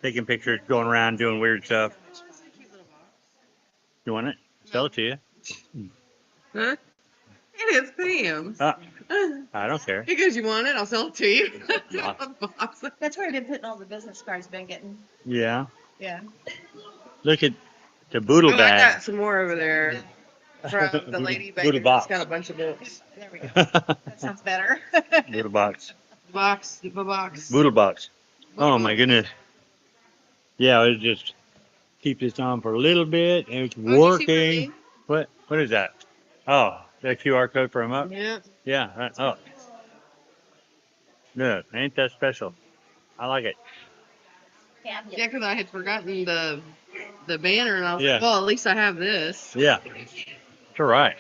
taking pictures, going around, doing weird stuff. You want it? Sell it to you. Huh? It is Pam. I don't care. Because you want it, I'll sell it to you. That's where I've been putting all the business cards I've been getting. Yeah. Yeah. Look at the boodle I bag. got some more over there from the lady back Boodle there. box. It's got a bunch of books. There we go. That sounds better. Boodle box. The box. Boodle box. Boodle Oh my box. goodness. Yeah, it just keep this on for a little bit and it's Oh, did you see my working. name? What is that? Oh, that QR code for A.M.O.K? Yeah. Yeah. Oh, look, ain't that special? I like it. Yeah, because I had forgotten the banner, and I was Yeah. like, well, at least I have this. Yeah. It's all right.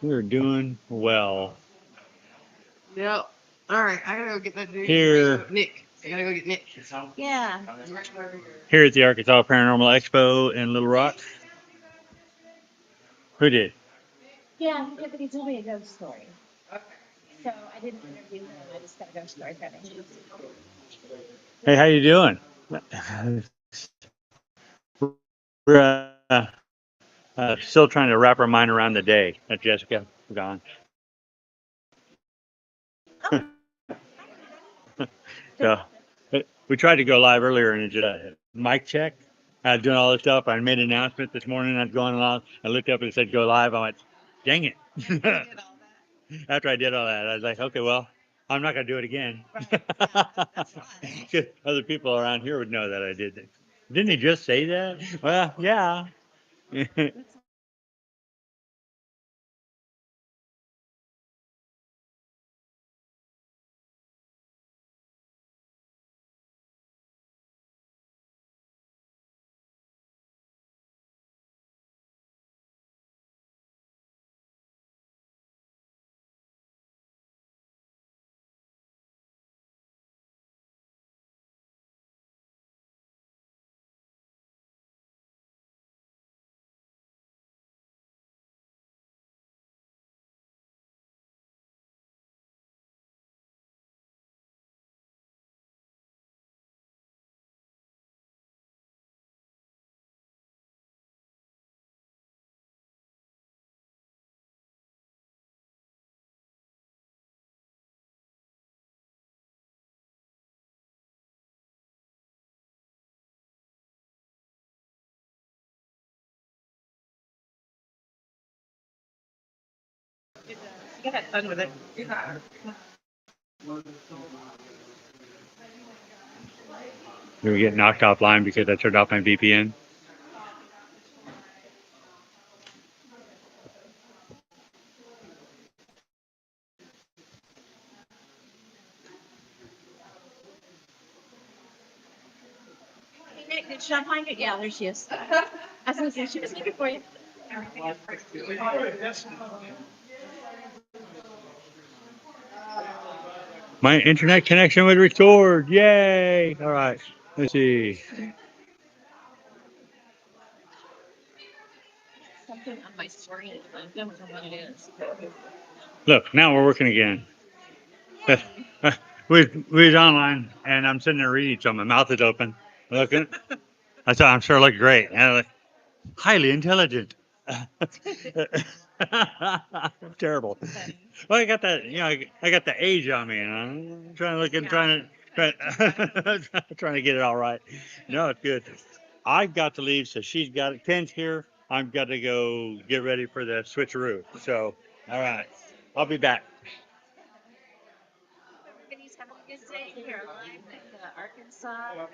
We're doing well. Yep. All right, I gotta go get that dude. Here. Nick. I gotta go get Nick. Yeah. Here at the Arkansas Paranormal Expo in Little Rock. Who did? Yeah, but he told me a ghost story. So I didn't interview him. I just got a ghost story from him. Hey, how you doing? We're still trying to wrap our mind around the day that Jessica gone. So we tried to go live earlier and it just mic check. I was doing all this stuff. I made an announcement this morning. I was going along. I looked up and it said go live. I went, dang it. After I did all that, I was like, okay, well, I'm not going to do it again. Because other people around here would know that I did it. Didn't he just say that? Well, yeah. You gotta have fun with it. We get knocked offline because I turned off my VPN. Hey, Nick, did Sean find it? Yeah, there she is. I was gonna say she was looking for you. My internet connection was restored. Yay! All right. Let's see. Something on my screen. I don't know what it is. Look, now we're working again. we was online, and I'm sitting there reading, so my mouth is open, looking. I thought I'm sure look great, and I'm like, highly intelligent. Terrible. Well, I got that, I got the age on me, and I'm trying to look and trying to get it all right. No, it's good. I've got to leave, so she's got it. Ken's here. I've got to go get ready for the switcheroo. So, all right, I'll be back. Everybody's having a good day here live at the Arkansas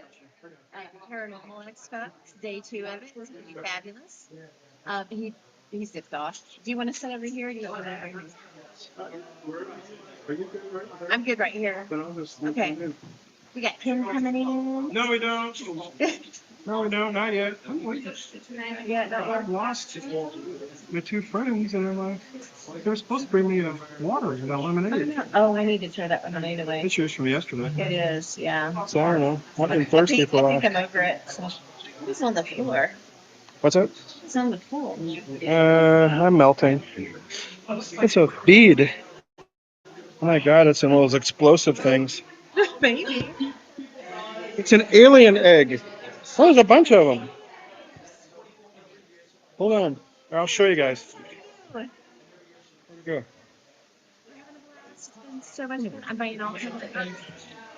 Paranormal Expo. It's day 2 of it. It's going to be fabulous. He zipped off. Do you want to sit over here? Or do you want to over here? I'm good right here. Okay. We got Ken coming in. No, we don't. No, we don't. Not yet. Yeah, not I've lost my 2 friends, and I'm like, they were supposed to bring me a water and a lemonade. Oh, I need to throw that lemonade away. It's yours from yesterday. It is, yeah. So I don't know. I've been thirsty for a I think while. I'm over it. So. It's on the floor. What's that? It's on the floor. I'm melting. It's a bead. Oh my God, it's one of those explosive things. Maybe. It's an alien egg. Oh, there's a bunch of them. Hold on. I'll show you guys. There we go. It's been so much fun. I'm buying all kinds of things.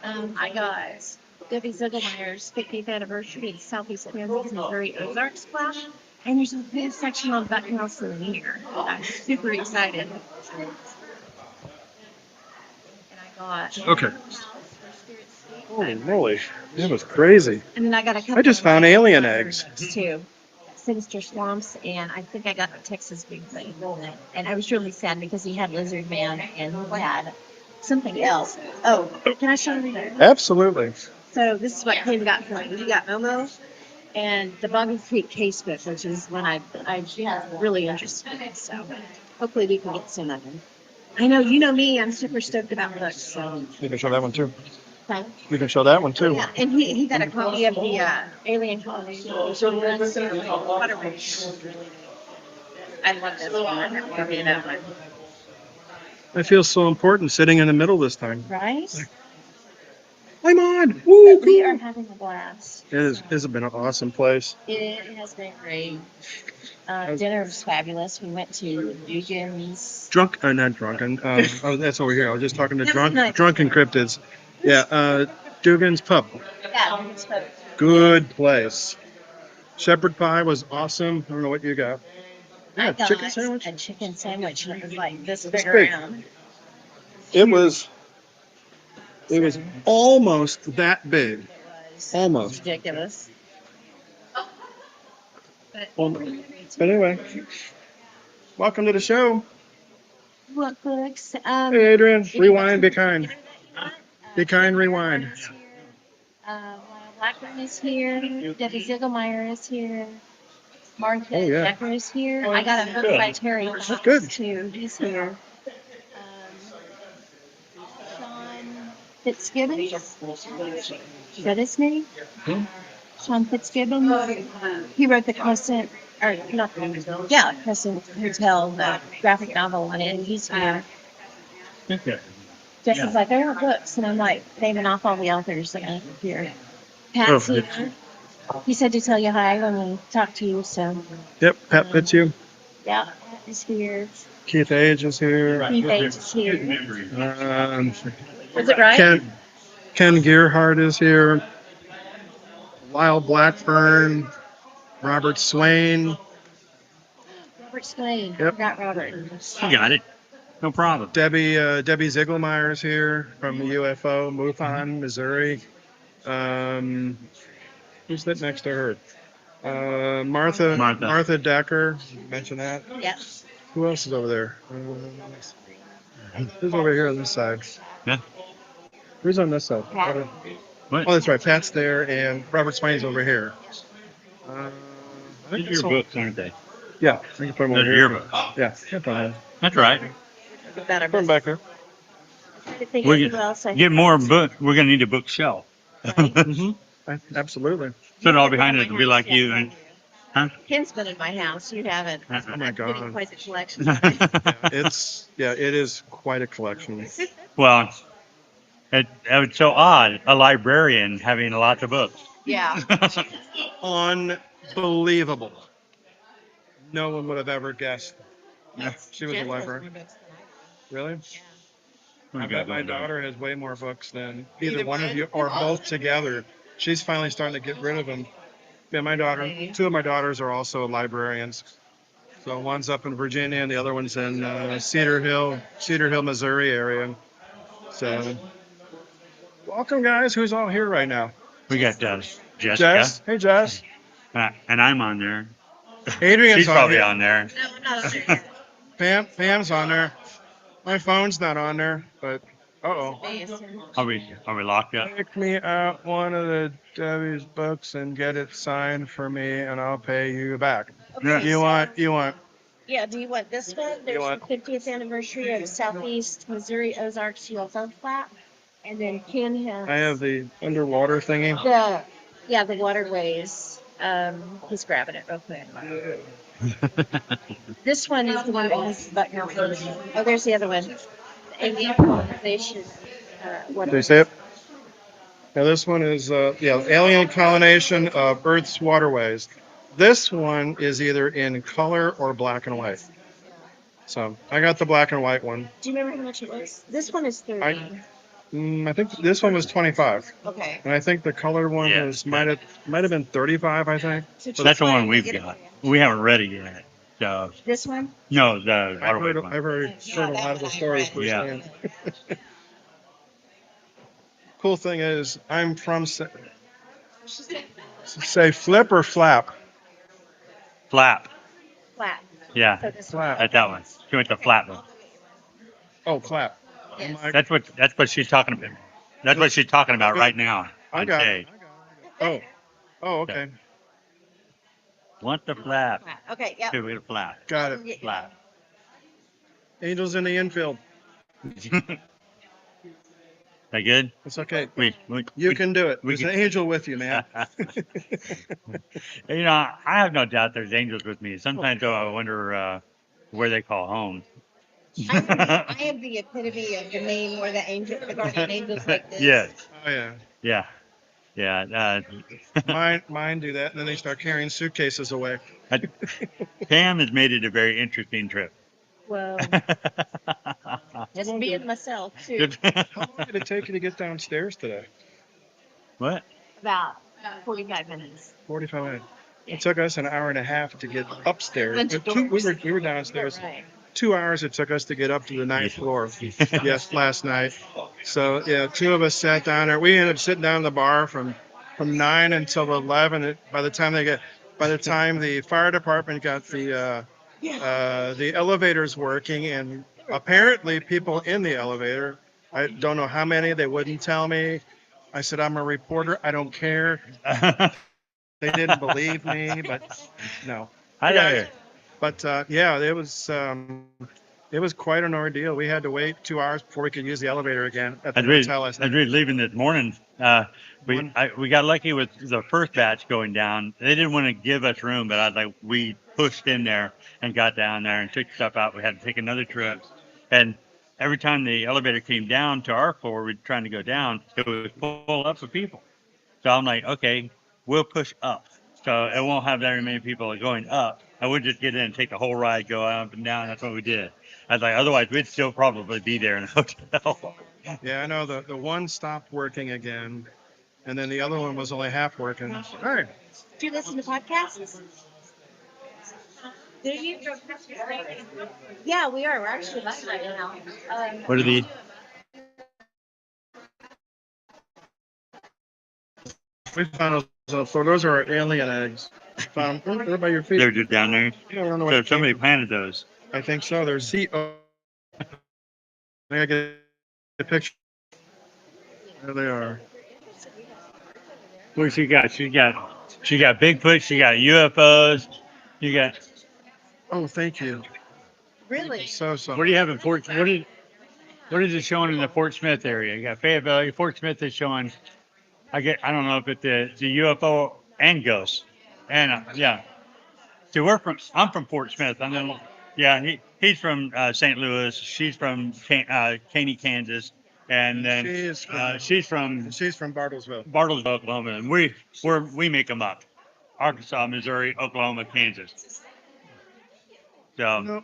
I got Debbie Ziegelmeyer's 50th anniversary at Southeast Kansas Missouri Ozarks Club. And there's a whole section on Bucknell souvenir. I'm super excited. And I got Okay. House for Spirit Steak. Holy moly. That was crazy. And then I got a couple I just of found wild alien flower eggs. books, too. Sinister Swamps, and I think I got the Texas Bigfoot. And I was really sad because he had Lizard Man and he had something else. Oh, can I show you? Absolutely. So this is what Kim got for me. He got Momo and the Boggy Creek Case Book, which is one I really interested in. So hopefully we can get some of them. I know, you know me, I'm super stoked about books. So. You can show that one too. Huh? You can show that one too. Yeah, and he got a copy of the Alien Colony. I love this one. I'm happy with that one. I feel so important sitting in the middle this time. Right? I'm on. Woo, But we are cool. having a blast. It's been an awesome place. It has been great. Dinner was fabulous. We went to Dugan's. Not drunken. Oh, that's over here. I was just talking to That was nice. drunken cryptids. Yeah, Dugan's Pub. Yeah, Dugan's Pub. Good place. Shepherd pie was awesome. I don't know what you got. I Yeah, got chicken sandwich. a chicken sandwich, and it was like this It's big big. around. It was almost that big. It was Almost. ridiculous. But But anyway, welcome to the show. what books? Hey, Adrian. Rewind. Be kind. Be kind. Rewind. Lyle Blackburn is here. Debbie Ziegelmeyer is here. Martha Oh, yeah. Decker is here. I got a book by Terry Fox, good. too. He's here. Sean Fitzgibbon. Is that his name? Sean Fitzgibbon. He wrote the Crescent, or not the, yeah, Crescent Hotel, the graphic novel on it. And he's here. Jesse's like, I want books. And I'm like, naming off all the authors that are here. Pat's Oh, here. He said to tell you hi when we talked to you, so. Yep, Pat fits you. Yeah, Pat is here. Keith Age is here. Keith Age is here. Was it right? Ken Gerhardt is here. Lyle Blackburn. Robert Swain. Robert Swain. Yep. Forgot Robert. You got it. No problem. Debbie Ziegelmeyer is here from the UFO, MUFON, Missouri. Who's that next to her? Martha Decker. Mention that. Yeah. Who else is over there? Who's over here on this side? Yeah. Who's on this side? Pat. What? Oh, that's right. Pat's there, and Robert Swain's over here. I think These are your books, aren't they? Yeah, I can put them over Those are here. your books. Yeah, put them That's right. Better. back there. I think We who else I get more book. We're gonna need a bookshelf. Absolutely. Sit all behind it to be like you. And, huh? Ken's been in my house. You haven't. Oh my I'm getting God. quite a collection. It is quite a collection. Well, it's so odd. A librarian having lots of books. Yeah. Unbelievable. No one would have ever guessed. She was a Jen has librarian. more books than I Really? What I you got bet my going on? daughter has way more books than either one of you or both together. She's finally starting to get rid of them. Yeah, two of my daughters are also librarians. So one's up in Virginia and the other one's in Cedar Hill, Missouri area. So, welcome guys. Who's all here right now? We got Jessica. Jess. Hey Jess. And I'm on there. Adrian's She's on probably here. on there. No, I'm not on there. Pam's on there. My phone's not on there, but uh-oh. Are we locked up? Pick me out one of the Debbie's books and get it signed for me, and I'll pay you back. Okay, You so- want? Yeah, do you want this one? There's want- the 50th anniversary of Southeast Missouri Ozarks UFO Flat. And then Ken has I have the underwater thingy. the waterways. He's grabbing it real quick. This one is the one that has the button on it. Oh, there's the other one. The alien colonization. Did you say it? Now this one is alien colonization of Earth's waterways. This one is either in color or black and white. So I got the black and white one. Do you remember how much it was? This one is 30. I think this one was 25, Okay. and I think the colored one Yeah. was might have been 35. I think. So That's the one I'll we've get it got. for you. We haven't read it yet. So This one? no, the I've waterway heard, one. I've heard, Yeah, heard a that lot of the one I stories read. Yeah. firsthand. Cool thing is, I'm from say flip or flap. Flap. Flat. Yeah. So this Flap. At that one. She went to flap one. Oh, flap. Yes. That's what she's talking about. That's what she's talking about right now I on got stage. it. Oh, oh, okay. Want the flap. Flat. Okay, yeah. Here we go, flap. Got it. Flap. Angels in the infield. That good? It's okay. We You can do it. we There's an can- angel with you, man. You know, I have no doubt there's angels with me. Sometimes though, I wonder where they call home. I am the epitome of the name where the guardian angels like this. Yes. Oh yeah. Yeah. Yeah. Mine do that, and then they start carrying suitcases away. Pam has made it a very interesting trip. Well, just being myself too. How long did it take you to get downstairs today? What? About 45 minutes. 45 minutes. It took us an hour and a half to get upstairs. Bunch of We were downstairs. Right. 2 hours it took us to get up to the ninth floor. Yes, last night. So yeah, two of us sat down there. We ended up sitting down in the bar from 9 until 11. By the time the fire department got the elevators working, and apparently people in the elevator, I don't know how many, they wouldn't tell me. I said, I'm a reporter. I don't care. They didn't believe me, but no. Hi there. But yeah, it was quite an ordeal. We had to wait 2 hours before we could use the elevator again at the hotel last As night. we were leaving this morning, we got lucky with the first batch going down. They didn't want to give us room, but I was like, we pushed in there and got down there and took stuff out. We had to take another trip, and every time the elevator came down to our floor, we were trying to go down, it was full up of people. So I'm like, okay, we'll push up. So it won't have very many people going up. I would just get in and take the whole ride, go up and down. That's what we did. I was like, otherwise we'd still probably be there in the hotel. Yeah, I know the one stopped working again, and then the other one was only half working. All right. Do you listen to podcasts? Do you? Yeah, we are. We're actually live right now. What are these? We found those. So those are our alien eggs. Found them right by your feet. They're just down there. Yeah, I don't know what So they somebody came planted those. from. I think so. There's CO. I gotta get a picture. There they are. What she got? She got Bigfoot. She got UFOs. You got. Oh, thank you. Really? So. What do you have in Fort? What is it showing in the Fort Smith area? You got Fayetteville. Fort Smith is showing. I don't know if it's the UFO and ghosts. And yeah. So I'm from Fort Smith. And then, yeah, he's from St. Louis. She's from Caney, Kansas. And then she's from Bartlesville. Bartlesville, Oklahoma. And we make them up. Arkansas, Missouri, Oklahoma, Kansas. So, No,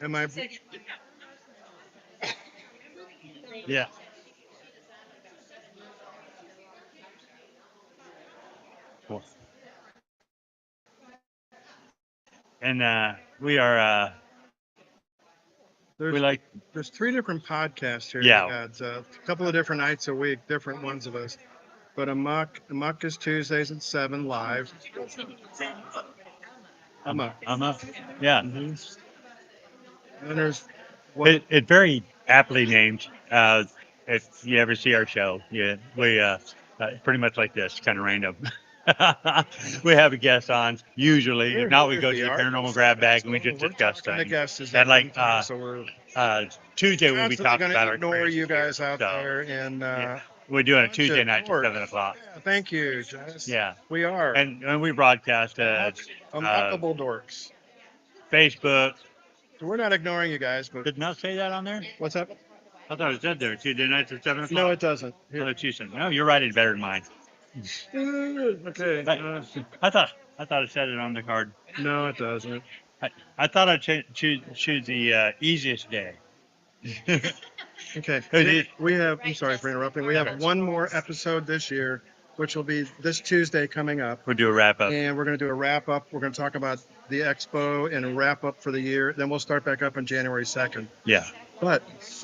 my yeah. Cool. And we are, we like, there's 3 different podcasts here. Yeah. We got a couple of different nights a week, different ones of us. But A.M.O.K is Tuesdays at 7 live. A.M.O.K. yeah. And there's one. It's very aptly named. If you ever see our show, yeah, we pretty much like this, kind of random. We have a guest on usually. If not, we go to the paranormal grab bag and we just discuss things. And like Tuesday, we'll be talking about our ignore you experience guys out here. there, and Yeah. We're doing a Tuesday night at 7 o'clock. yeah, thank you, Jess. Yeah. We are. And we broadcast Unlockable dorks. Facebook. So we're not ignoring you guys, but Did not say that on there? what's up? I thought it said there Tuesday nights at 7 o'clock. No, it doesn't. Oh, Here. that's Tuesday. No, you're writing better than mine. Okay. I thought it said it on the card. No, it doesn't. I thought I'd choose the easiest day. Okay. Who did- We have, I'm sorry for interrupting. We have one more episode this year, which will be this Tuesday coming up. We'll do a wrap up. And we're going to do a wrap up. We're going to talk about the expo and a wrap up for the year. Then we'll start back up on January 2nd. Yeah. But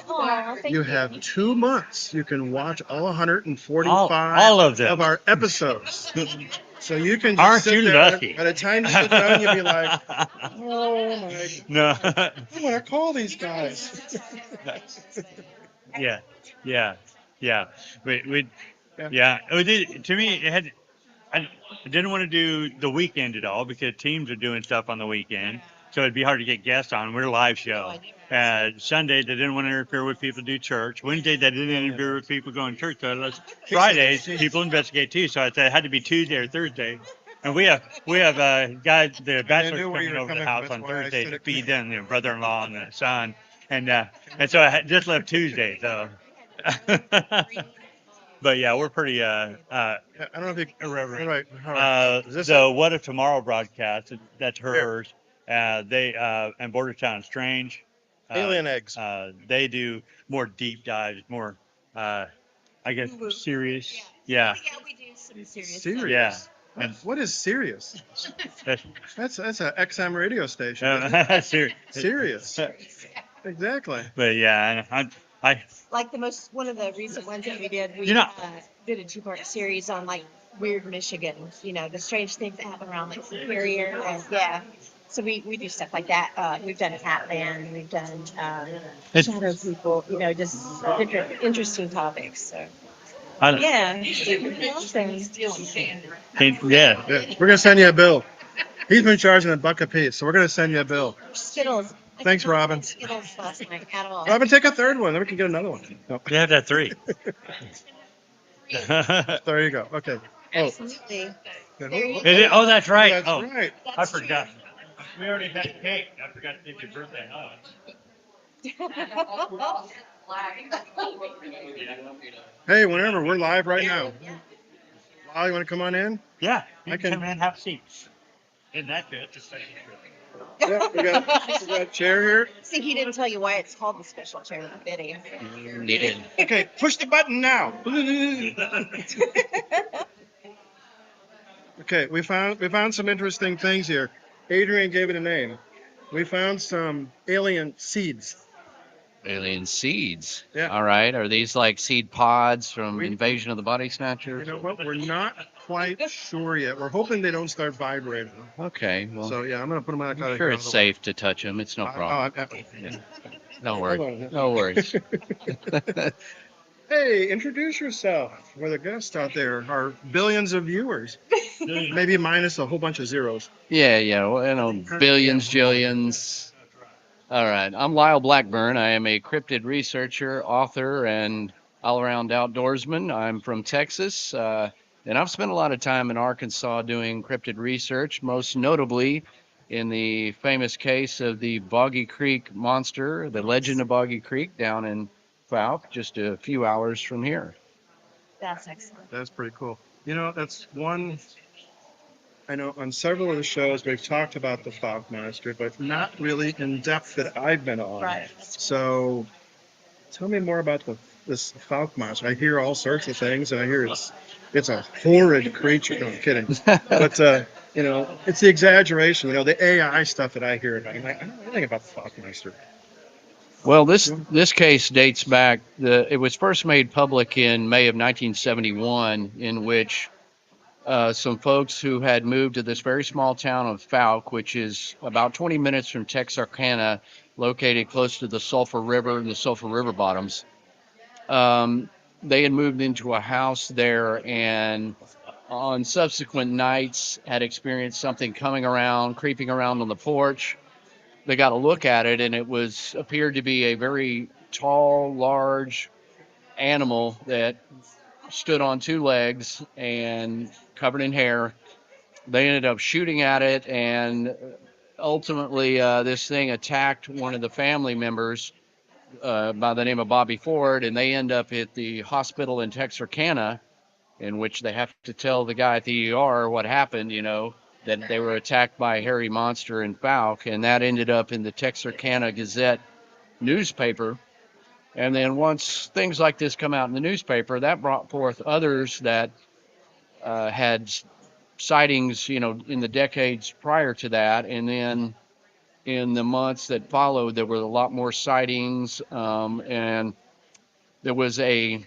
Aw, thank you have 2 months. You can watch all 145 All of them. of our episodes. So you can just Aren't sit you there. lucky? By the time you get done, you'll be like, oh my, No. I want to call these guys. Yeah. Yeah. Yeah. We Yeah. yeah. It did, to me, it had. I didn't want to do the weekend at all because teams are doing stuff on the weekend, so it'd be hard to get guests on. We're a live show. Sunday, they didn't want to interfere with people do church. Wednesday, they didn't interfere with people going to church. So Fridays, people investigate too. So I said it had to be Tuesday or Thursday. And we have guys, the bachelor's knew where you coming were over to the coming house from. on That's why I Thursday said to it. feed them, the brother-in-law and the son, and so I just left Tuesday. So, but yeah, we're pretty Yeah, I don't know if you. irreverent. Right. Is this The What If Tomorrow broadcast, that's hers. They and Bordertown Strange. alien eggs? They do more deep dives, more, I guess, serious. Yeah. Yeah, we do some serious Serious? Yeah. What is serious? That's That's an XM radio station. isn't it? serious. Serious. Exactly. But yeah, and Like one of the recent ones that we did, we You know- did a 2-part series on like weird Michigan, the strange things that happen around like Superior, and yeah. So we do stuff like that. We've done Catland, we've done Shadow People, just different interesting topics. So yeah, yeah. Yeah. We're gonna send you a bill. He's been charging $1 a piece, so we're gonna send you a bill. Skittles. I Thanks, did not Robin. want Skittles last night at all. Robin, take a third one, then we can get another one. No. You have that 3. There you go. Okay. Oh, Absolutely. yeah, Oh, that's right. That's Oh, right. I forgot. We already had cake. I forgot to take your birthday. Hey, whenever we're live right now. Lyle, you want to come on in? Yeah, you I can can- come in and have seats. Isn't that good? Just saying. Yeah, we got a chair here. See, he didn't tell you why it's called the special chair, did he? Needed. Okay, push the button now. Okay, we found some interesting things here. Adrian gave it a name. We found some alien seeds. Alien seeds. Yeah. All right. Are these like seed pods from We- Invasion of the Body You Snatchers? know what? We're not quite sure yet. We're hoping they don't start vibrating. Okay. Well, So yeah, I'm gonna put them out. I'm sure it's safe to touch them. It's no problem. No worries. on. No worries. Hey, introduce yourself. We're the guests out there. Our billions of viewers. Maybe minus a whole bunch of zeros. Yeah. Well, billions, jillions. All right. I'm Lyle Blackburn. I am a cryptid researcher, author, and all-around outdoorsman. I'm from Texas, and I've spent a lot of time in Arkansas doing cryptid research, most notably in the famous case of the Boggy Creek monster, the legend of Boggy Creek, down in Fouke, just a few hours from here. That's excellent. That's pretty cool. That's one. I know on several of the shows we've talked about the fog monster, but not really in depth that I've been on. Right. So, tell me more about this fog monster. I hear all sorts of things, and I hear it's a horrid creature. No, I'm kidding. But it's the exaggeration. The AI stuff that I hear about. I'm like, I don't know anything about the fog monster. Well, this case dates back. It was first made public in May of 1971, in which some folks who had moved to this very small town of Fouke, which is about 20 minutes from Texarkana, located close to the Sulphur River and the Sulphur River bottoms. They had moved into a house there, and on subsequent nights had experienced something creeping around on the porch. They got a look at it, and it appeared to be a very tall, large animal that stood on 2 legs and covered in hair. They ended up shooting at it, and ultimately this thing attacked one of the family members by the name of Bobby Ford, and they end up at the hospital in Texarkana, in which they have to tell the guy at the ER what happened, that they were attacked by a hairy monster in Falk, and that ended up in the Texarkana Gazette newspaper. And then once things like this come out in the newspaper, that brought forth others that had sightings, in the decades prior to that. And then in the months that followed, there were a lot more sightings. And there was a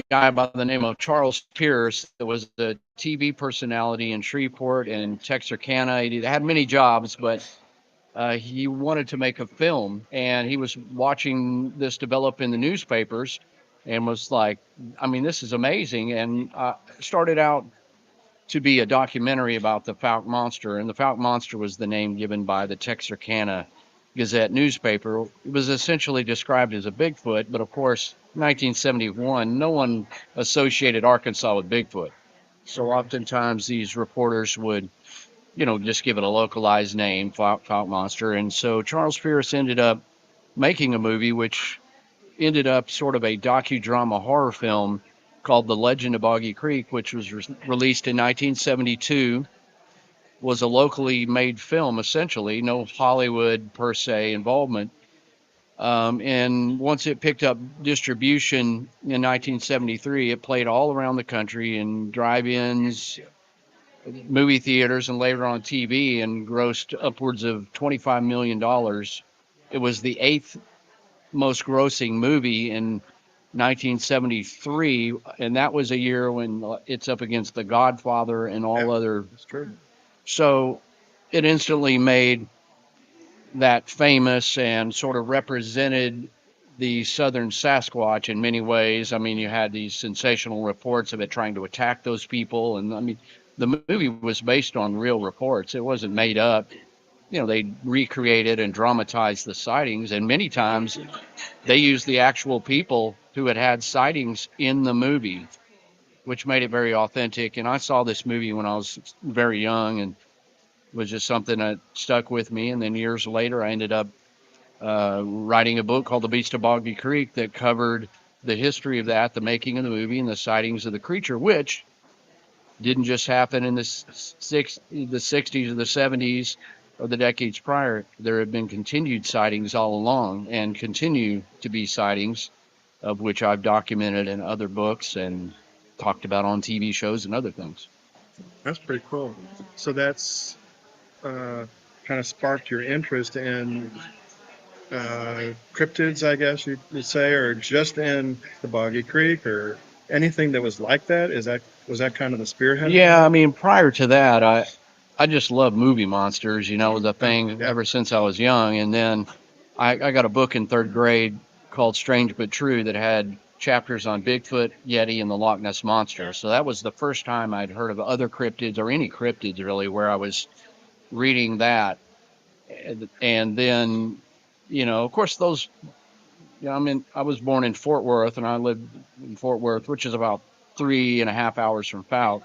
guy by the name of Charles Pierce that was the TV personality in Shreveport and Texarkana. He had many jobs, but he wanted to make a film, and he was watching this develop in the newspapers and was like, I mean, this is amazing. And started out to be a documentary about the Fouke Monster, and the Fouke Monster was the name given by the Texarkana Gazette newspaper. It was essentially described as a Bigfoot, but of course, 1971, no one associated Arkansas with Bigfoot. So oftentimes these reporters would, just give it a localized name, Fouke Monster. And so Charles Pierce ended up making a movie which ended up sort of a docudrama horror film called The Legend of Boggy Creek, which was released in 1972, was a locally made film, essentially, no Hollywood per se involvement. And once it picked up distribution in 1973, it played all around the country in drive-ins, movie theaters, and later on TV, and grossed upwards of $25 million. It was the eighth most grossing movie in 1973, and that was a year when it's up against The Godfather and all other. That's true. So it instantly made that famous and sort of represented the Southern Sasquatch in many ways. I mean, you had these sensational reports of it trying to attack those people, and I mean, the movie was based on real reports. It wasn't made up. They recreated and dramatized the sightings, and many times they used the actual people who had sightings in the movie, which made it very authentic. And I saw this movie when I was very young, and it was just something that stuck with me. And then years later, I ended up writing a book called The Beast of Boggy Creek that covered the history of that, the making of the movie, and the sightings of the creature, which didn't just happen in the 60s or the 70s or the decades prior. There have been continued sightings all along, and continue to be sightings, of which I've documented in other books and talked about on TV shows and other things. That's pretty cool. So that's kind of sparked your interest in cryptids, I guess you'd say, or just in the Boggy Creek, or anything that was like that. Was that kind of the spearhead? Yeah, I mean, prior to that, I just love movie monsters. The thing Yeah. ever since I was young. And then I got a book in third grade called Strange But True that had chapters on Bigfoot, Yeti, and the Loch Ness Monster. So that was the first time I'd heard of other cryptids, or any cryptids really, where I was reading that. And then, of course, those. I was born in Fort Worth, and I lived in Fort Worth, which is about 3.5 hours from Fouke.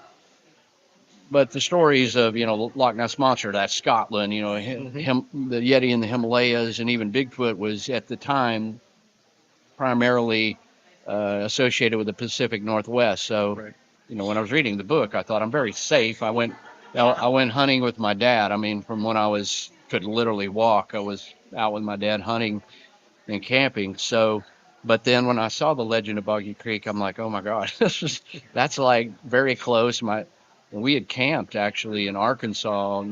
But the stories of, Loch Ness Monster, that's Scotland, the Yeti in the Himalayas, and even Bigfoot was at the time primarily associated with the Pacific Northwest. So, Right. When I was reading the book, I thought I'm very safe. I went hunting with my dad. I mean, from when I could literally walk, I was out with my dad hunting and camping. So, but then when I saw The Legend of Boggy Creek, I'm like, oh my God, that's like very close. We had camped actually in Arkansas.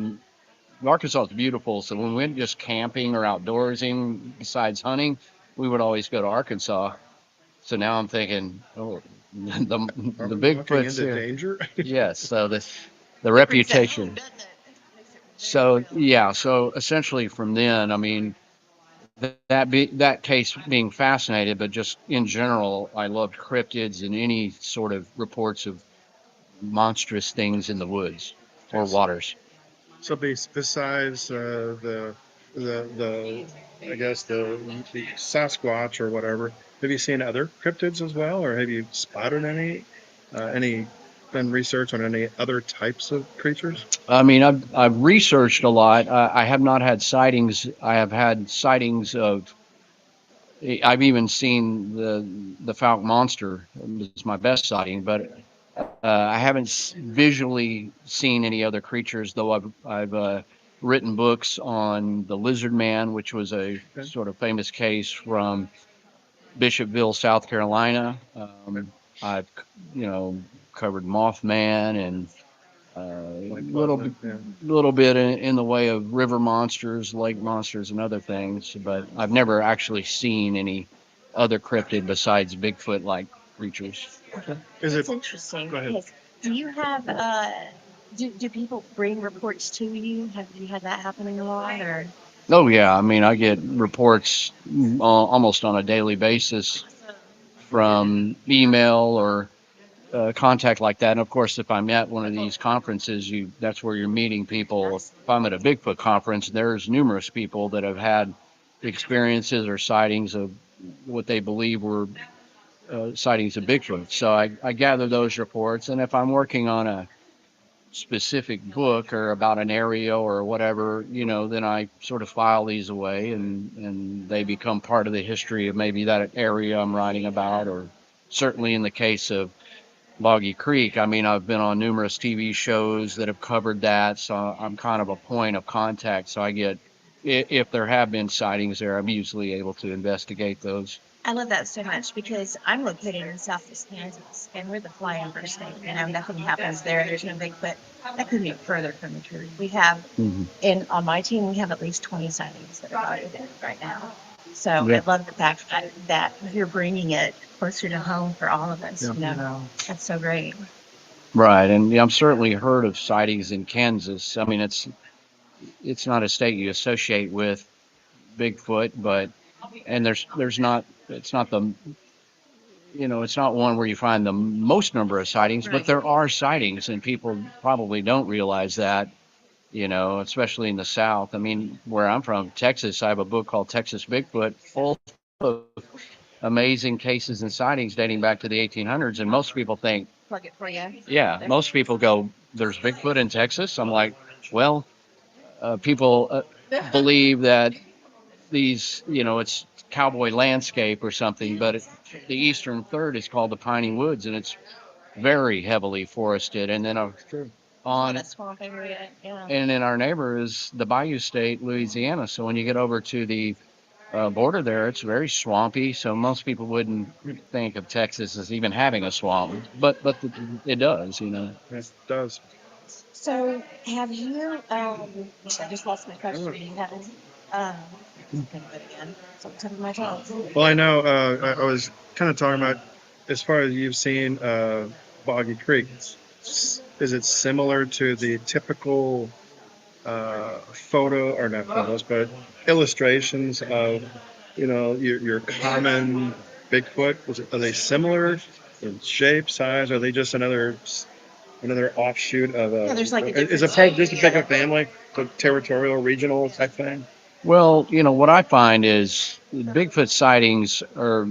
Arkansas is beautiful, so when we went just camping or outdoorsing besides hunting, we would always go to Arkansas. So now I'm thinking, oh, the Are we walking Bigfoot's into here. danger? Yes, so the reputation. So yeah, so essentially from then, I mean, that case being fascinated, but just in general, I loved cryptids and any sort of reports of monstrous things in the woods or Yes. waters. So besides the I guess the Sasquatch or whatever, have you seen other cryptids as well, or have you spotted any done research on any other types of creatures? I mean, I've researched a lot. I have not had sightings. I have had sightings of I've even seen the Fouke monster. It's my best sighting, but I haven't visually seen any other creatures. Though I've written books on the lizard man, which was a sort of famous case from Bishopville, South Carolina. I've covered Mothman and little bit in the way of river monsters, lake monsters, and other things, but I've never actually seen any other cryptid besides Bigfoot-like creatures. Is It's it? interesting Go ahead. because do you have do people bring reports to you? Have you had that happening a lot or? Oh yeah, I mean I get reports almost on a daily basis from email or contact like that. And of course, if I'm at one of these conferences, that's where you're meeting people. If I'm at a Bigfoot conference, there's numerous people that have had experiences or sightings of what they believe were sightings of Bigfoot. So I gather those reports, and if I'm working on a specific book or about an area or whatever, then I sort of file these away, and they become part of the history of maybe that area I'm writing about, or certainly in the case of Boggy Creek. I mean, I've been on numerous TV shows that have covered that, so I'm kind of a point of contact. So if there have been sightings there, I'm usually able to investigate those. I love that so much because I'm located in Southeast Kansas and we're the flyover state. Nothing happens there. There's no Bigfoot. That could be further from the truth. We have, and on my team, we have at least 20 sightings that are documented right now. So I love the fact that you're bringing it closer to home for all of us. That's so great. Right, and I'm certainly heard of sightings in Kansas. I mean, it's not a state you associate with Bigfoot, but and there's not it's not the it's not one where you find the most number of sightings, but there are sightings, and people probably don't realize that, especially in the South. I mean, where I'm from, Texas, I have a book called Texas Bigfoot, full of amazing cases and sightings dating back to the 1800s, and most people think, Plug it for you. yeah, most people go, there's Bigfoot in Texas? I'm like, well, people believe that it's cowboy landscape or something, but the eastern third is called the Piney Woods, and it's very heavily forested. And then on swamp area, yeah. and then our neighbor is the Bayou State, Louisiana. So when you get over to the border there, it's very swampy. So most people wouldn't think of Texas as even having a swamp, but it does, It does. So have you, I just lost my question. You haven't, think of it again. It's on the tip of my tongue. Well, I know. I was kind of talking about as far as you've seen Boggy Creek. Is it similar to the typical photo, or not photos, but illustrations of your common Bigfoot? Are they similar in shape, size? Are they just another offshoot of a? Yeah, there's like a Is it part just a bigger family, so territorial, regional type thing? Well, what I find is Bigfoot sightings are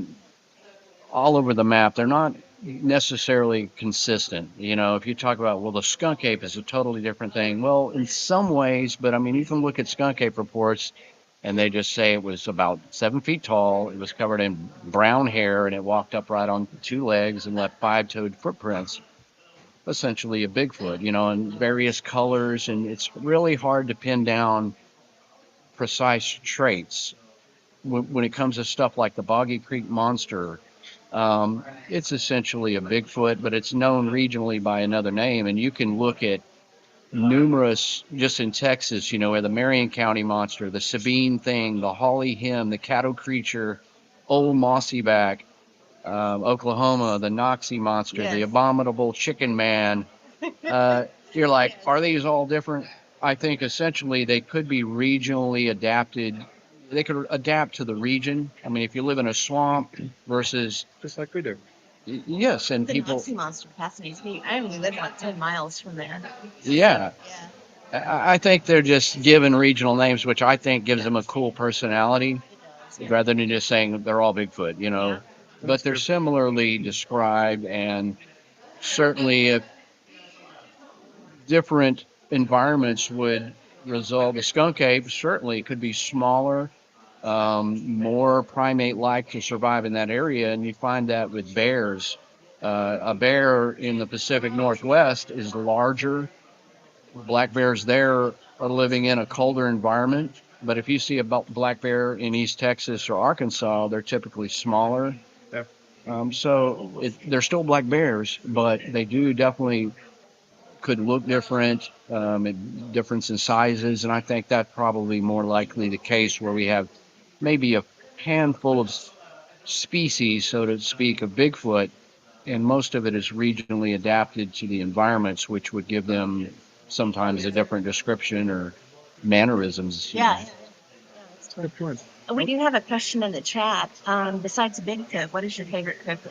all over the map. They're not necessarily consistent. If you talk about, well, the skunk ape is a totally different thing. Well, in some ways, but I mean, you can look at skunk ape reports and they just say it was about 7 feet tall. It was covered in brown hair and it walked upright on two legs and left five-toed footprints. Essentially a Bigfoot, in various colors. And it's really hard to pin down precise traits when it comes to stuff like the Boggy Creek Monster. It's essentially a Bigfoot, but it's known regionally by another name. And you can look at numerous, just in Texas, the Marion County Monster, the Sabine Thing, the Holly Him, the Cattle Creature, Old Mossyback, Oklahoma, the Noxie Monster, the Abominable Chicken Man. You're like, are these all different? I think essentially they could be regionally adapted. They could adapt to the region. I mean, if you live in a swamp versus Just like we do. yes, and The people, Nazi monster fascinates me. I only live like 10 miles from there. yeah, Yeah. I think they're just given regional names, which I think gives them a cool personality rather than just saying they're all Bigfoot, But they're similarly described, and certainly if different environments would result, the skunk ape certainly could be smaller, more primate-like to survive in that area, and you find that with bears. A bear in the Pacific Northwest is larger. Black bears there are living in a colder environment, but if you see a black bear in East Texas or Arkansas, they're typically smaller. Yeah. They're still black bears, but they do definitely could look different, difference in sizes, and I think that's probably more likely the case where we have maybe a handful of species, so to speak, of Bigfoot, and most of it is regionally adapted to the environments, which would give them sometimes a different description or mannerisms. Yeah. That's cool. Good point. We do have a question in the chat. Besides Bigfoot, what is your favorite cryptid?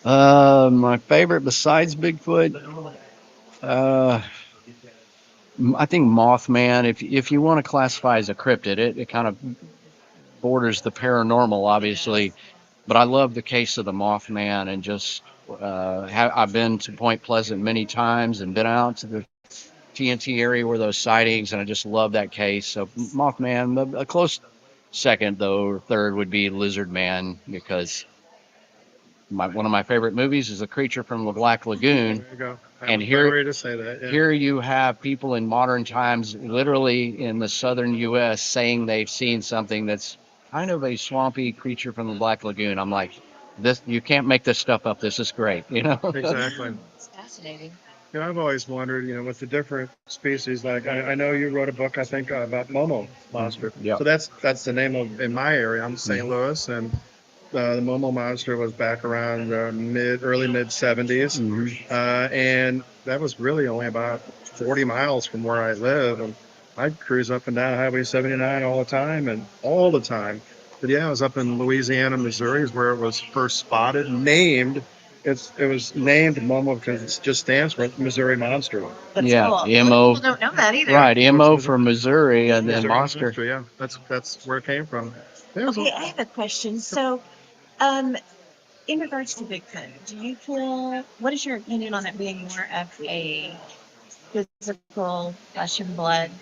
My favorite besides Bigfoot, I think Mothman. If you want to classify as a cryptid, it kind of borders the paranormal, obviously. But I love the case of the Mothman, and just I've been to Point Pleasant many times and been out to the TNT area where those sightings, and I just love that case. So Mothman, a close second though, or third would be Lizard Man, because one of my favorite movies is A Creature from the Black Lagoon. There you go. And I'm here, ready to say that. Yeah. here you have people in modern times, literally in the southern U.S., saying they've seen something that's kind of a swampy creature from the Black Lagoon. I'm like, this, you can't make this stuff up. This is great, you know? Exactly. It's fascinating. You know, I've always wondered, with the different species. Like I know you wrote a book, I think, about Momo monster. Yeah. So that's the name of in my area. I'm St. Louis, and the Momo monster was back around early mid 70s, and that was really only about 40 miles from where I live, and I'd cruise up and down Highway 79 all the time and all the time. But yeah, I was up in Louisiana, Missouri, is where it was first spotted, named. It was named Momo because it just stands for Missouri Monster. That's Yeah, cool. M.O. People don't know that either. Right, M.O. for Missouri, and then Missouri Monster. Yeah, that's where it came from. There's Okay, I have a question. So, in regards to Bigfoot, do you feel, what is your opinion on it being more of a physical flesh and blood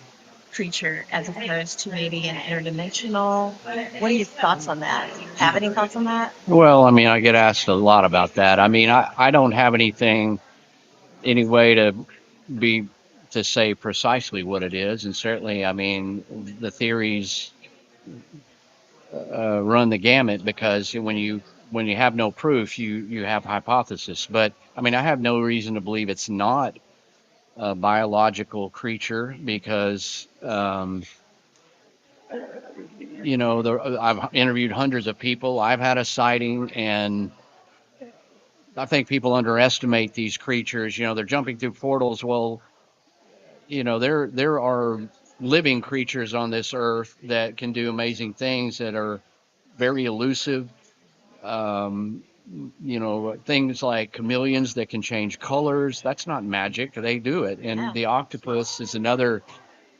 creature as opposed to maybe an interdimensional? What are your thoughts on that? Do you have any thoughts on that? Well, I mean, I get asked a lot about that. I mean, I don't have any way be to say precisely what it is, and certainly, I mean, the theories run the gamut, because when you have no proof, you have hypothesis. But I mean, I have no reason to believe it's not a biological creature, because I've interviewed hundreds of people. I've had a sighting, and I think people underestimate these creatures. They're jumping through portals. Well, there are living creatures on this earth that can do amazing things, that are very elusive. Um, things like chameleons that can change colors. That's not magic. They do it. And Yeah. the octopus is another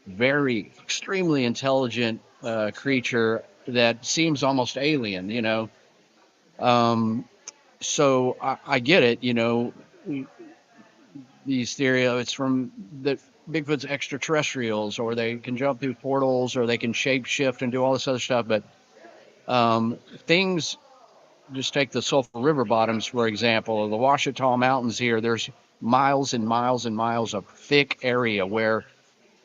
very extremely intelligent creature that seems almost alien. So I get it. These theory it's from the Bigfoot's extraterrestrials, or they can jump through portals, or they can shape shift and do all this other stuff. But things, just take the Sulphur River bottoms, for example, or the Ouachita Mountains here. There's miles and miles and miles of thick area where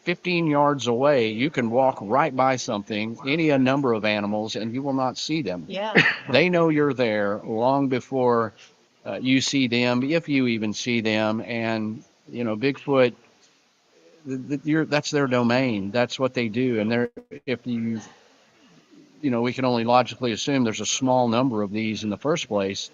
15 yards away, you can walk right by something, a number of animals, and you will not see them. Yeah. They know you're there long before you see them, if you even see them. And Bigfoot, that's their domain. That's what they do. And if we can only logically assume there's a small number of these in the first place.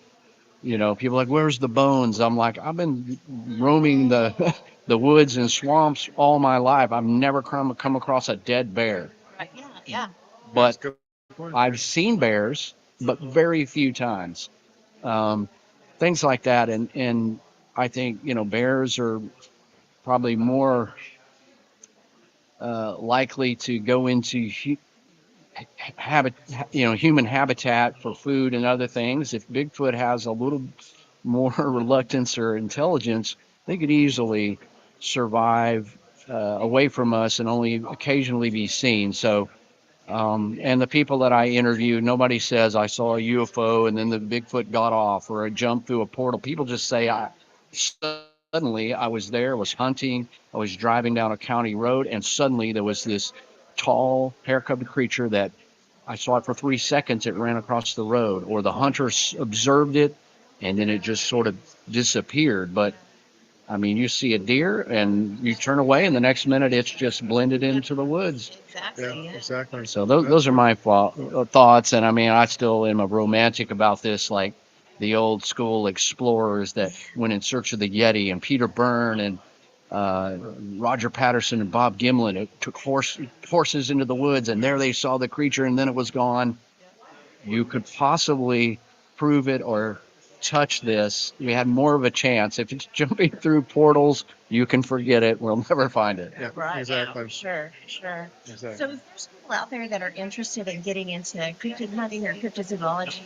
People are like, where's the bones? I'm like, I've been roaming the the woods and swamps all my life. I've never come across a dead bear. Right. Yeah. Yeah. But good point. I've seen bears, but very few times. Um, Things like that, and I think bears are probably more likely to go into human habitat for food and other things. If Bigfoot has a little more reluctance or intelligence, they could easily survive away from us and only occasionally be seen. So And the people that I interview, nobody says I saw a UFO and then the Bigfoot got off or I jumped through a portal. People just say suddenly I was there, was hunting, I was driving down a county road, and suddenly there was this tall, hair-covered creature that I saw it for 3 seconds. It ran across the road, or the hunter observed it, and then it just sort of disappeared. But I mean, you see a deer and you turn away, and the next minute it's just blended into the woods. Exactly. Yeah, Yeah. exactly. So those are my thoughts. And I mean, I still am a romantic about this, like the old school explorers that went in search of the Yeti, and Peter Byrne and Roger Patterson and Bob Gimlin. It took horses into the woods, and there they saw the creature, and then it was gone. You could possibly prove it or touch this. You had more of a chance. If it's jumping through portals, you can forget it. We'll never find it. Yeah, Right. exactly. Yeah, sure, sure. Exactly. So, if there's people out there that are interested in getting into cryptid hunting or cryptozoology,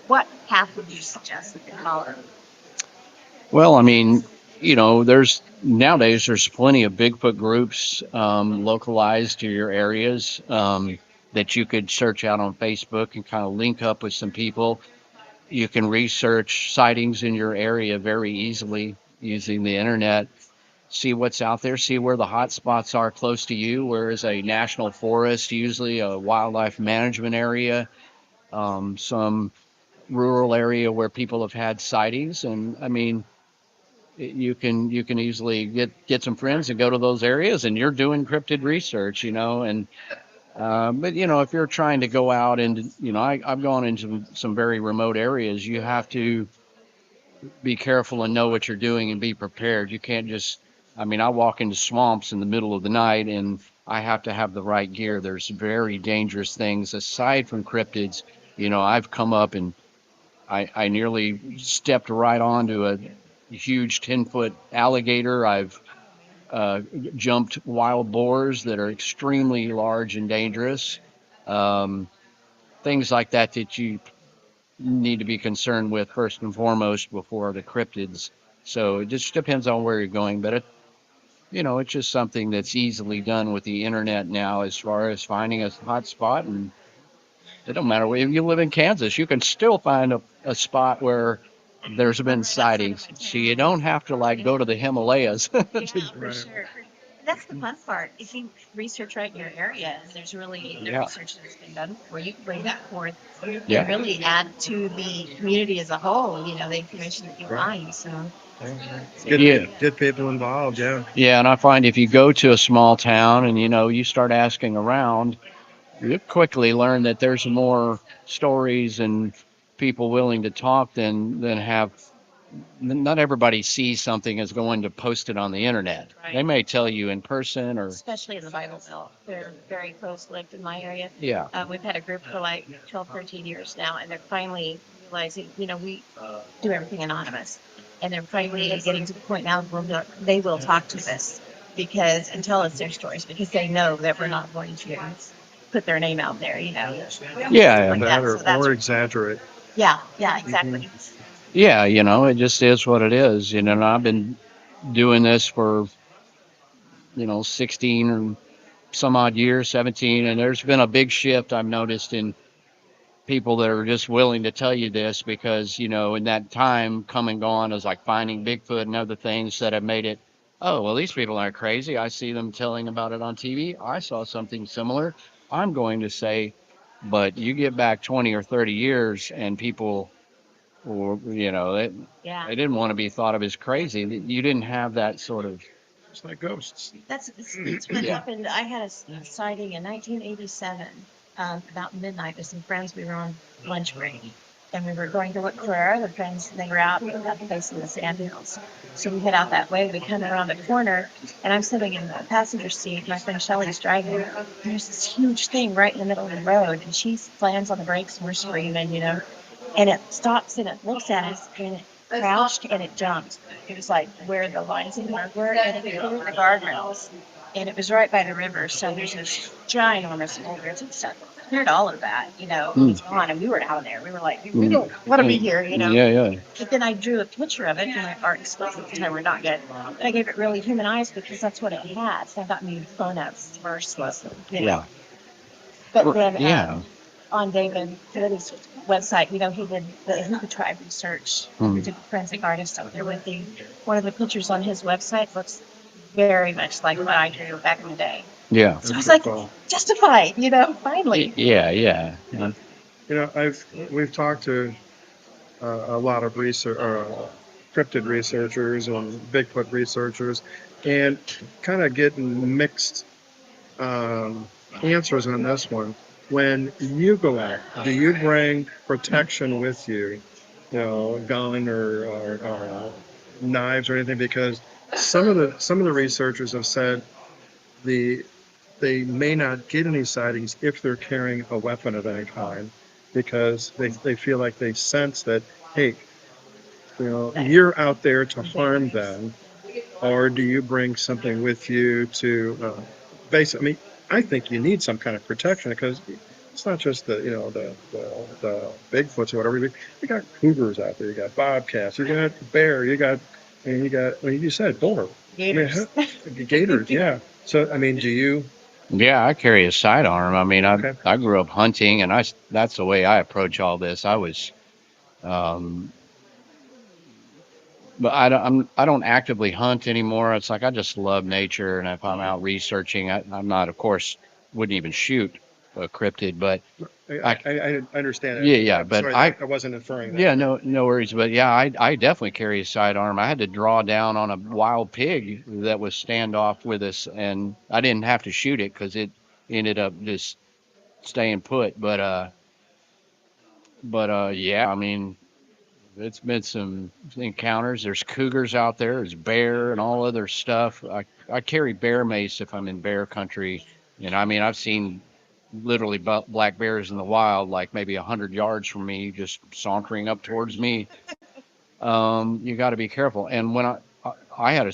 what path would you suggest that they follow? Well, I mean, there's nowadays there's plenty of Bigfoot groups localized to your areas that you could search out on Facebook and kind of link up with some people. You can research sightings in your area very easily using the internet. See what's out there, see where the hot spots are close to you, where is a national forest, usually a wildlife management area, some rural area where people have had sightings. And I mean, you can easily get some friends and go to those areas, and you're doing cryptid research, and but if you're trying to go out and I've gone into some very remote areas. You have to be careful and know what you're doing and be prepared. You can't just, I mean, I walk into swamps in the middle of the night and I have to have the right gear. There's very dangerous things aside from cryptids. I've come up and I nearly stepped right onto a huge 10-foot alligator. I've uh, jumped wild boars that are extremely large and dangerous. Um, Things like that you need to be concerned with first and foremost before the cryptids. So it just depends on where you're going, but it's just something that's easily done with the internet now, as far as finding a hot spot. And it don't matter if you live in Kansas, you can still find a spot where there's been sightings. So you don't have to like go to the Himalayas. Yeah, for Right. sure. And that's the fun part. If you research right in your area, and there's really the Yeah. research that's been done where you can bring that forth and Yeah. really add to the community as a whole, the information that you Right. find. So, Get Yeah. get people involved. Yeah. Yeah, and I find if you go to a small town and you start asking around, you quickly learn that there's more stories and people willing to talk than have. Not everybody sees something as going to post it on the internet. Right. They may tell you in person or especially in the Bible Belt, they're very close linked in my area. yeah, We've had a group for like 12, 13 years now, and they're finally realizing, we do everything anonymous. And they're finally getting to the point now where they will talk to us and tell us their stories because they know that we're not going to put their name out there, yeah, like That that. So that's, or exaggerate. yeah, exactly. yeah. It just is what it is. And I've been doing this for 16 or some odd years, 17, and there's been a big shift I've noticed in people that are just willing to tell you this because in that time come and gone as like finding Bigfoot and other things that have made it, oh well, these people aren't crazy. I see them telling about it on TV. I saw something similar. I'm going to say, but you get back 20 or 30 years and people or Yeah. they didn't want to be thought of as crazy. You didn't have that sort of It's like ghosts. That's what yeah. happened. I had a sighting in 1987, about midnight with some friends. We were on lunch break, and we were going to look for our other friends. They were out at the place in the sand hills. So we head out that way. We come around the corner, and I'm sitting in the passenger seat. My friend Shelly's driving. There's this huge thing right in the middle of the road, and she slams on the brakes, and we're screaming. And it stops and it looks at us and it crouched and it jumped. It was like where the lines in the road were and it cleared the guardrails. And it was right by the river. So there's these ginormous boulders and stuff. Cleared all of that, it was gone. And we were out there. We were like, we don't want to be here. Yeah, yeah. But then I drew a picture of it and my art skills at the time were not good. But I gave it really human eyes because that's what it had. So I got made fun of mercilessly. Yeah. But then Yeah. on David Footy's website, you know, he did the Hoopa tribe research. He did the forensic artist over there with the one of the pictures on his website looks very much like what I drew back in the day. Yeah. So I was like, justified, you know, finally. Yeah. Yeah. You know, we've talked to a lot of research, cryptid researchers and Bigfoot researchers, and kind of getting mixed answers on this one. When you go out, do you bring protection with you? You know, a gun or knives or anything? Because some of the researchers have said the they may not get any sightings if they're carrying a weapon of any kind because they feel like they sense that, hey, you know, you're out there to harm them, or do you bring something with you to I mean, I think you need some kind of protection because it's not just the Bigfoots or whatever. You got cougars out there, you got bobcats, you got bear, well, you said boar. Gators. I mean, gators, yeah. So I mean, do you? Yeah, I carry a sidearm. I mean, Okay. I grew up hunting, and that's the way I approach all this. I was, um, but I don't actively hunt anymore. It's like I just love nature, and if I'm out researching, I'm not, of course, wouldn't even shoot a cryptid, but I understand that. yeah, yeah, I'm but sorry, I wasn't inferring that. yeah, no worries. But yeah, I definitely carry a sidearm. I had to draw down on a wild pig that was standoff with us, and I didn't have to shoot it because it ended up just staying put. Yeah, I mean, it's been some encounters. There's cougars out there, there's bear and all other stuff. I carry bear mace if I'm in bear country, and I mean I've seen literally black bears in the wild, like maybe 100 yards from me, just sauntering up towards me. You got to be careful. And I had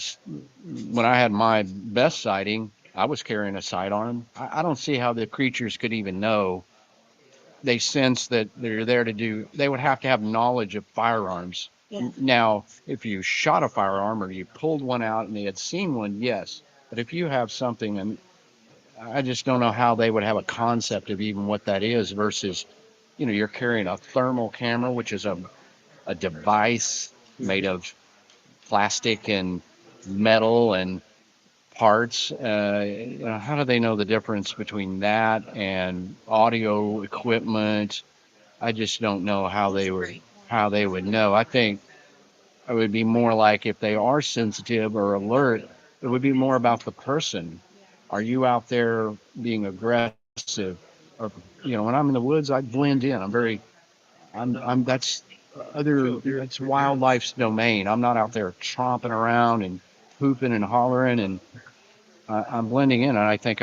when I had my best sighting, I was carrying a sidearm. I don't see how the creatures could even know. They sense that they're there to do. They would have to have knowledge of firearms. Yeah. Now, if you shot a firearm or you pulled one out and they had seen one, yes. But if you have something, and I just don't know how they would have a concept of even what that is versus, you're carrying a thermal camera, which is a device made of plastic and metal and parts. How do they know the difference between that and audio equipment? I just don't know how they would know. I think it would be more like if they are sensitive or alert, it would be more about the person. Are you out there being aggressive? Or, when I'm in the woods, I blend in. That's wildlife's domain. I'm not out there tromping around and hooping and hollering, and I'm blending in. And I think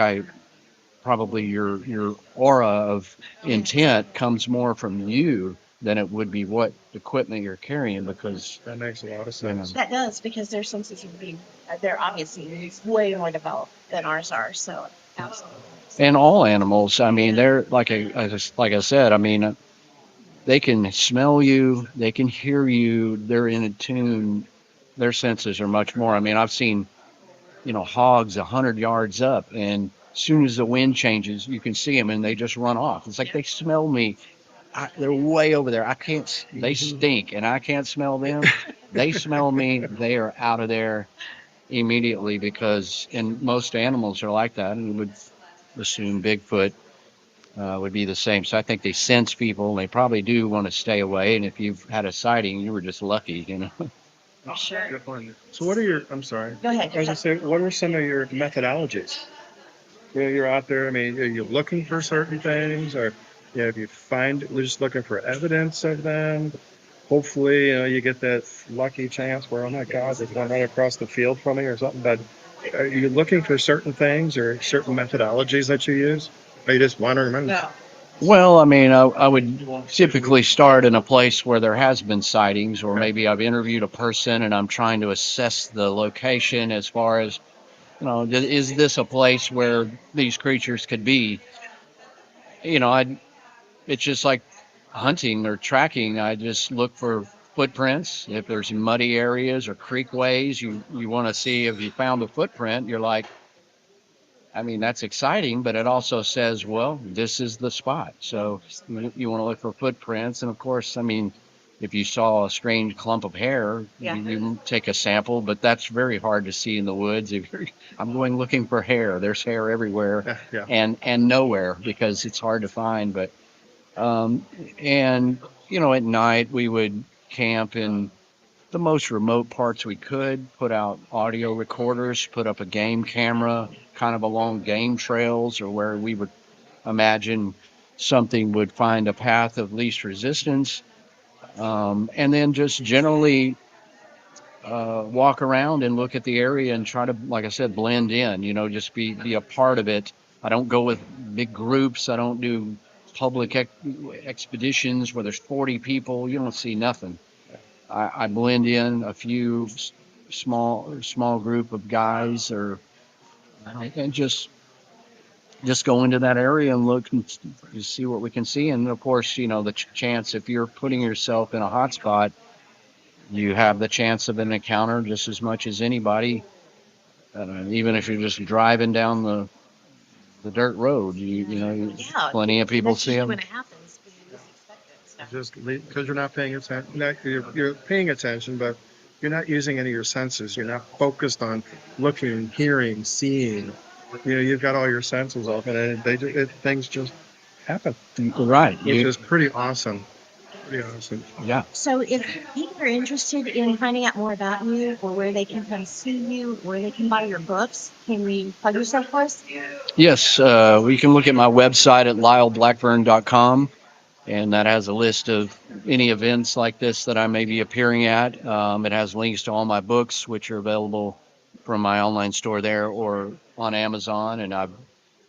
probably your aura of intent comes more from you than it would be what equipment you're carrying because That makes a lot of sense. That does because their senses would be, they're obviously way more developed than ours are. So absolutely. and all animals, I mean, they're like I said, I mean, they can smell you, they can hear you, they're in a tune. Their senses are much more. I mean, I've seen hogs 100 yards up, and as soon as the wind changes, you can see them, and they just run off. It's like they smell me. They're way over there. I can't. They stink, and I can't smell them. They smell me. They are out of there immediately because, and most animals are like that, and would assume Bigfoot would be the same. So I think they sense people. And they probably do want to stay away. And if you've had a sighting, you were just lucky. Sure. Good one. So what are your, I'm sorry. Go ahead. I was gonna say, what are some of your methodologies? You're out there, I mean, are you looking for certain things or if you find, we're just looking for evidence of them? Hopefully, you get that lucky chance where, oh my God, there's one right across the field from me or something. But are you looking for certain things or certain methodologies that you use? Are you just wandering around? No. Well, I mean, I would typically start in a place where there has been sightings, or maybe I've interviewed a person and I'm trying to assess the location as far as, is this a place where these creatures could be? It's just like hunting or tracking. I just look for footprints. If there's muddy areas or creek ways, you want to see if you found a footprint. You're like, I mean, that's exciting, but it also says, well, this is the spot. So you want to look for footprints. And of course, I mean, if you saw a strange clump of hair, you take a sample, but that's very hard to see in the woods. If you're, I'm going looking for hair, there's hair everywhere and nowhere because it's hard to find. But, and, you know, at night we would camp in the most remote parts we could, put out audio recorders, put up a game camera kind of along game trails or where we would imagine something would find a path of least resistance. And then just generally walk around and look at the area and try to, like I said, blend in, you know, just be a part of it. I don't go with big groups. I don't do public expeditions where there's 40 people. You don't see nothing. I blend in a few small group of guys, or and just go into that area and look and see what we can see. And of course, you know, the chance if you're putting yourself in a hot spot, you have the chance of an encounter just as much as anybody. Even if you're just driving down the dirt road, you know, plenty of people see them. When it happens, when you least expect it. So. Just because you're not paying attention. You're paying attention, but you're not using any of your senses. You're not focused on looking, hearing, seeing. You know, you've got all your senses open, and things just happen. Right. Which is pretty awesome. Pretty awesome. Yeah. So if people are interested in finding out more about you or where they can come see you, where they can buy your books, can we plug yourself for us? Yes, we can look at my website at lyleblackburn.com, and that has a list of any events like this that I may be appearing at. It has links to all my books, which are available from my online store there or on Amazon, and I've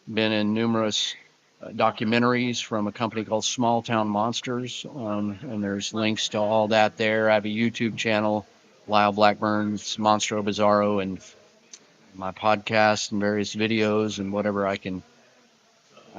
been in numerous documentaries from a company called Small Town Monsters, and there's links to all that there. I have a YouTube channel, Lyle Blackburn's Monstro Bizarro, and my podcast and various videos and whatever I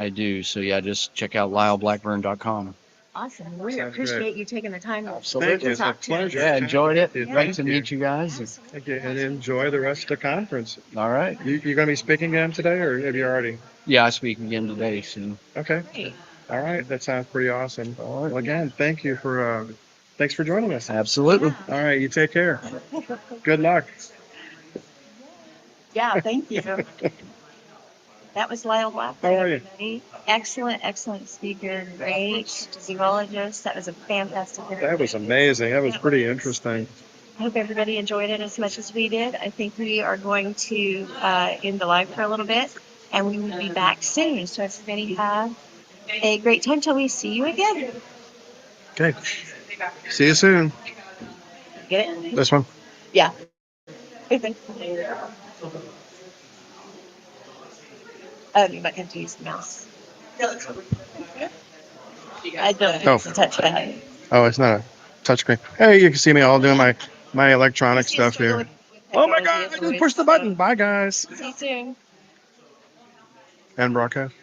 do. So yeah, just check out lyleblackburn.com. Awesome. We Sounds appreciate you taking the time Absolutely. to talk to us. Yeah, enjoyed it. Thank Great to you. meet you guys. Thank you, and enjoy the rest of the conference. All right. You're going to be speaking again today, or have you already? Yeah, I speak again today soon. Okay. Great. All right. That sounds pretty awesome. Well, again, thanks for joining us. Absolutely. All right. You take care. Good luck. Yeah, thank you. That was Lyle Blackburn. How are you? Everybody. Excellent speaker. Great zoologist. That was a fantastic interview. That was amazing. That was pretty interesting. I hope everybody enjoyed it as much as we did. I think we are going to end the live for a little bit, and we will be back soon. So everybody have a great time till we see you again. Okay. See you soon. Get it? This one. Yeah. You might have to use the mouse. I don't touch that. Oh, it's not a touchscreen. Hey, you can see me all doing my electronic stuff here. Oh my God! I just pushed the button. Bye, guys. See you soon. And broadcast.